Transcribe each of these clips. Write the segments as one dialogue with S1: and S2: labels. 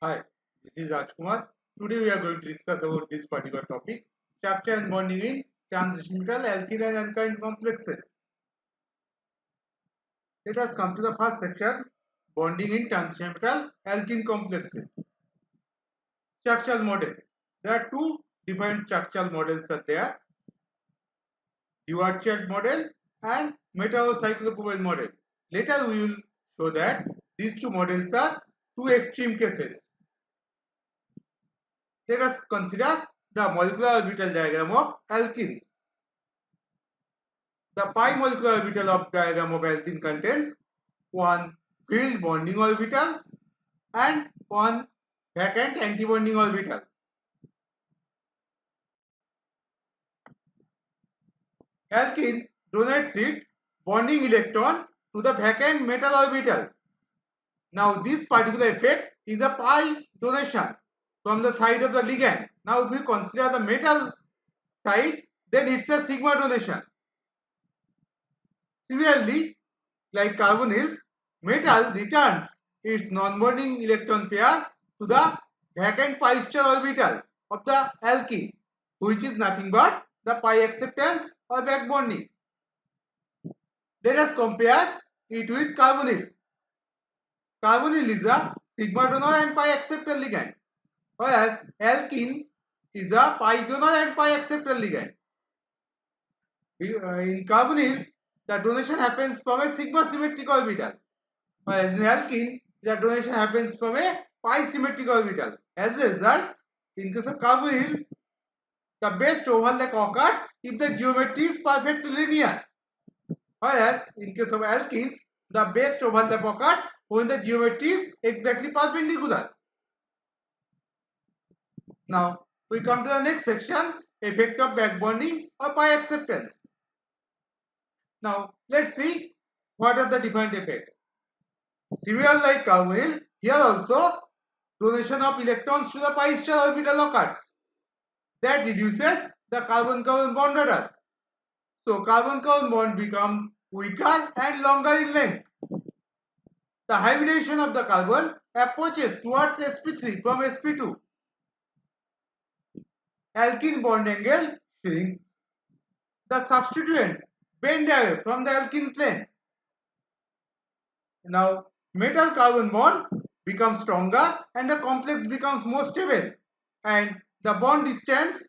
S1: Hi, this is Rajkumar. Today we are going to discuss about this particular topic, structure and bonding in transition metal, alkyl and alkyne complexes. Let us come to the first section, bonding in transition metal, alkene complexes. Structural models. There are two different structural models are there, Dirac model and metaocyclopropyl model. Later we will show that these two models are two extreme cases. Let us consider the molecular orbital diagram of alkenes. The pi molecular orbital of diagram of alkene contains one filled bonding orbital and one vacant antibonding orbital. Alkene donates its bonding electron to the vacant metal orbital. Now this particular effect is a pi donation from the side of the ligand. Now if we consider the metal side, then it's a sigma donation. Similarly, like carbonyls, metal returns its non-bonding electron pair to the vacant pi star orbital of the alkene, which is nothing but the pi acceptance or back bonding. Let us compare it with carbonyl. Carbonyl is a sigma donor and pi acceptor ligand, whereas alkene is a pi donor and pi acceptor ligand. In carbonyl, the donation happens from a sigma symmetric orbital, whereas in alkene, the donation happens from a pi symmetric orbital. As a result, in case of carbonyl, the best overlap occurs if the geometry is perfectly linear, whereas in case of alkenes, the best overlap occurs when the geometry is exactly perpendicular. Now, we come to the next section, effect of back bonding or pi acceptance. Now, let's see what are the different effects. Similar like carbonyl, here also donation of electrons to the pi star orbital occurs. That reduces the carbon-carbon bond order. So carbon-carbon bond become weaker and longer in length. The hybridization of the carbon approaches towards sp3 from sp2. Alkene bond angle shrinks. The substituents bend away from the alkene plane. Now metal carbon bond becomes stronger and the complex becomes more stable, and the bond distance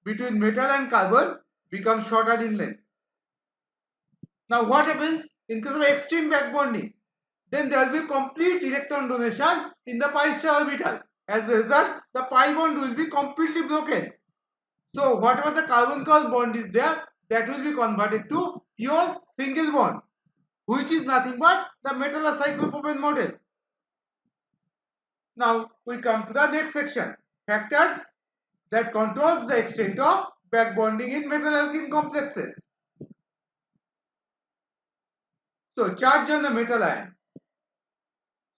S1: between metal and carbon becomes shorter in length. Now what happens in case of extreme back bonding? Then there will be complete electron donation in the pi star orbital. As a result, the pi bond will be completely broken. So whatever the carbon-carbon bond is there, that will be converted to pure single bond, which is nothing but the metallocyclopropane model. Now we come to the next section, factors that controls the extent of back bonding in metal alkene complexes. So charge on the metal ion.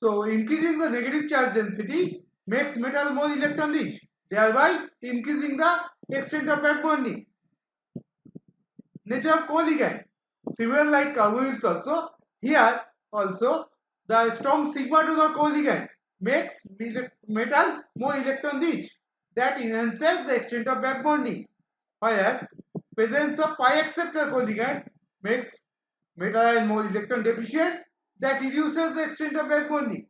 S1: So increasing the negative charge density makes metal more electron rich, thereby increasing the extent of back bonding. Nature of co-ligand. Similar like carbonyls also, here also the strong sigma donor co-ligand makes metal more electron rich. That enhances the extent of back bonding. Whereas presence of pi acceptor co-ligand makes metal ion more electron deficient. That reduces the extent of back bonding.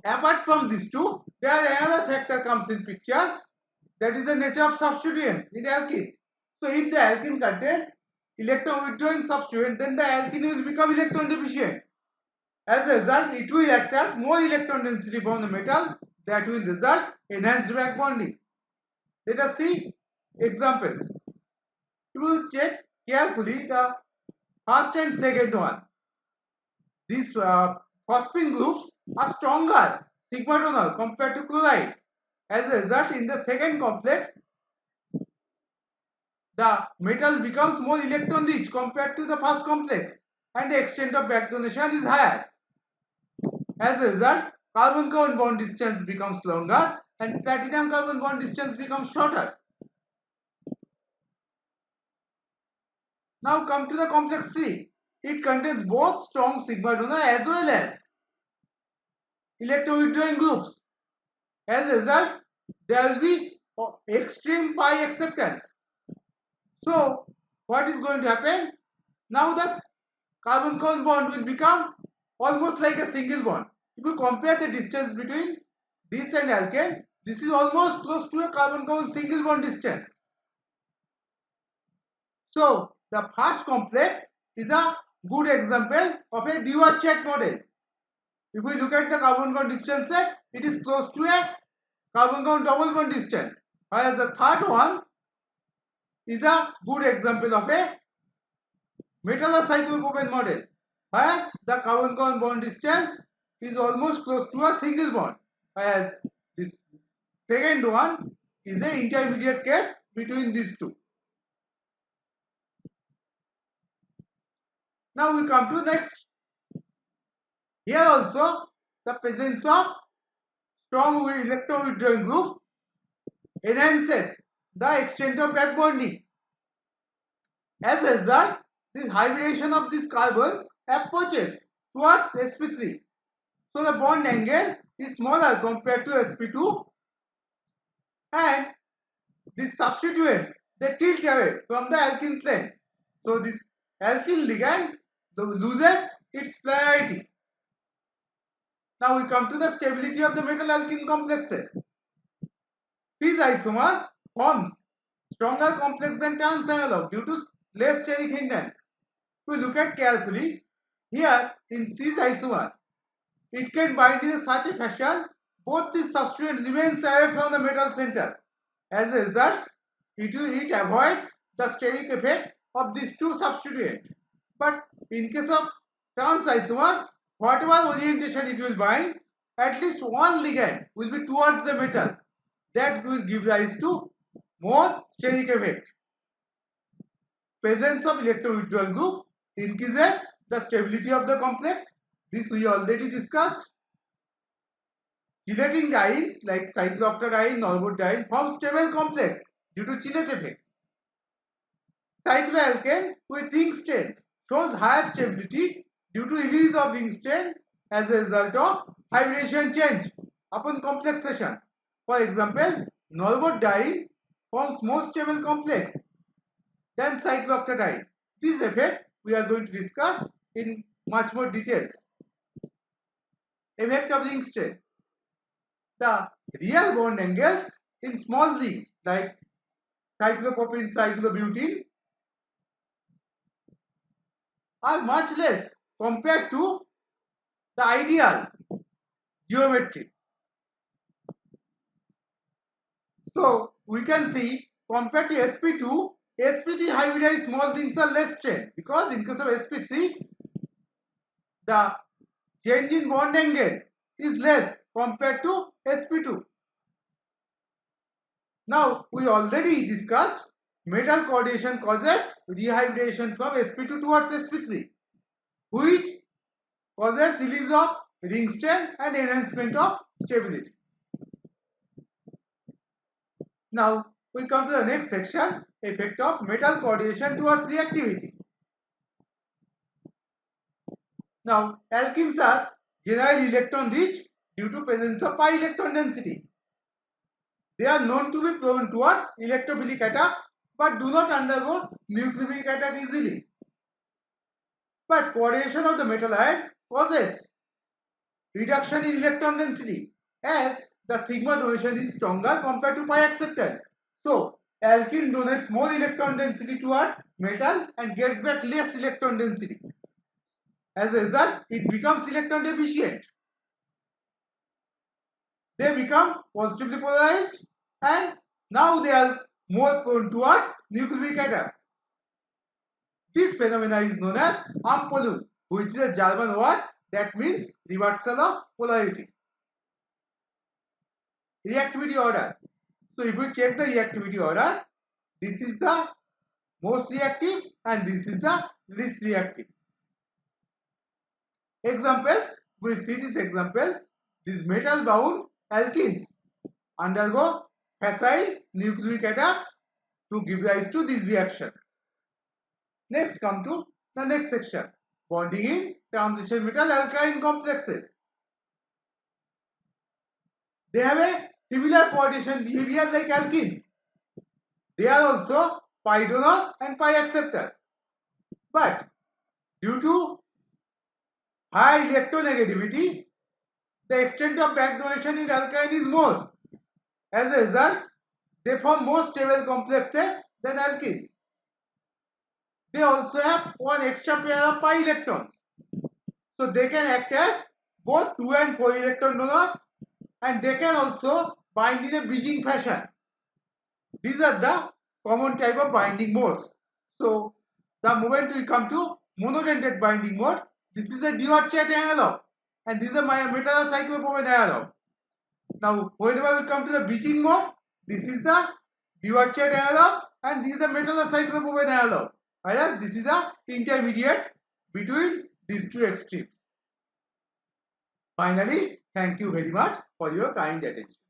S1: Apart from these two, there are another factor comes in picture, that is the nature of substituent in alkene. So if the alkene contains electron withdrawing substituent, then the alkene will become electron deficient. As a result, it will attract more electron density from the metal, that will result enhanced back bonding. Let us see examples. You will check carefully the first and second one. These phosphine groups are stronger sigma donor compared to chloride. As a result, in the second complex, the metal becomes more electron rich compared to the first complex, and the extent of back donation is higher. As a result, carbon-carbon bond distance becomes longer and platinum-carbon bond distance becomes shorter. Now come to the complex C. It contains both strong sigma donor as well as electron withdrawing groups. As a result, there will be extreme pi acceptance. So, what is going to happen? Now the carbon-carbon bond will become almost like a single bond. If you compare the distance between this and alkane, this is almost close to a carbon-carbon single bond distance. So, the first complex is a good example of a Dirac model. If we look at the carbon-carbon distances, it is close to a carbon-carbon double bond distance. Whereas the third one is a good example of a metallocyclopropane model, where the carbon-carbon bond distance is almost close to a single bond, whereas this second one is an intermediate case between these two. Now we come to next. Here also the presence of strong electron withdrawing groups enhances the extent of back bonding. As a result, this hybridization of these carbons approaches towards sp3. So the bond angle is smaller compared to sp2, and these substituents they tilt away from the alkene plane. So this alkene ligand loses its polarity. Now we come to the stability of the metal alkene complexes. Cis isomer forms stronger complex than trans analog due to less steric hindrance. If we look at carefully, here in cis isomer, it can bind in such a fashion both the substituent remains away from the metal center. As a result, it avoids the steric effect of these two substituents. But in case of trans isomer, whatever orientation it will bind, at least one ligand will be towards the metal. That will give rise to more steric effect. Presence of electron withdrawal group increases the stability of the complex. This we already discussed. Chelating dienes like cyclooctadiene, norbutadiene form stable complex due to chelate effect. Cycloalkane with ring strength shows higher stability due to release of ring strength as a result of hybridization change upon complexation. For example, norbutadiene forms more stable complex than cyclooctadiene. This effect we are going to discuss in much more details. Effect of ring strength. The real bond angles in small ring like cyclopropene, cyclobutene are much less compared to the ideal geometry. So we can see compared to sp2, sp3 hybridized small rings are less strained because in case of sp3 the change in bond angle is less compared to sp2. Now we already discussed metal coordination causes rehybridization from sp2 towards sp3, which causes release of ring strength and enhancement of stability. Now we come to the next section, effect of metal coordination towards reactivity. Now alkenes are generally electron rich due to presence of pi electron density. They are known to be prone towards electrophilic attack but do not undergo nucleophilic attack easily. But coordination of the metal ion causes reduction in electron density as the sigma donation is stronger compared to pi acceptance. So alkene donates more electron density towards metal and gets back less electron density. As a result, it becomes electron deficient. They become positively polarized and now they are more prone towards nucleophilic attack. This phenomena is known as Ampolung, which is a German word that means reversal of polarity. Reactivity order. So if we check the reactivity order, this is the most reactive and this is the least reactive. Examples, we see this example, these metal bound alkenes undergo facile nucleic attack to give rise to these reactions. Next come to the next section, bonding in transition metal alkyne complexes. They have a similar coordination behavior like alkenes. They are also pi donor and pi acceptor. But due to high electronegativity, the extent of back donation in alkyne is more. As a result, they form more stable complexes than alkenes. They also have one extra pair of pi electrons. So they can act as both 2 and 4 electron donor, and they can also bind in a bridging fashion. These are the common type of binding modes. So the moment we come to monodentate binding mode, this is the Dirac-Chat analog, and this is my metallocyclopropane analog. Now whenever we come to the bridging mode, this is the Dirac-Chat analog and this is the metallocyclopropane analog. Whereas this is the intermediate between these two extremes. Finally, thank you very much for your kind attention.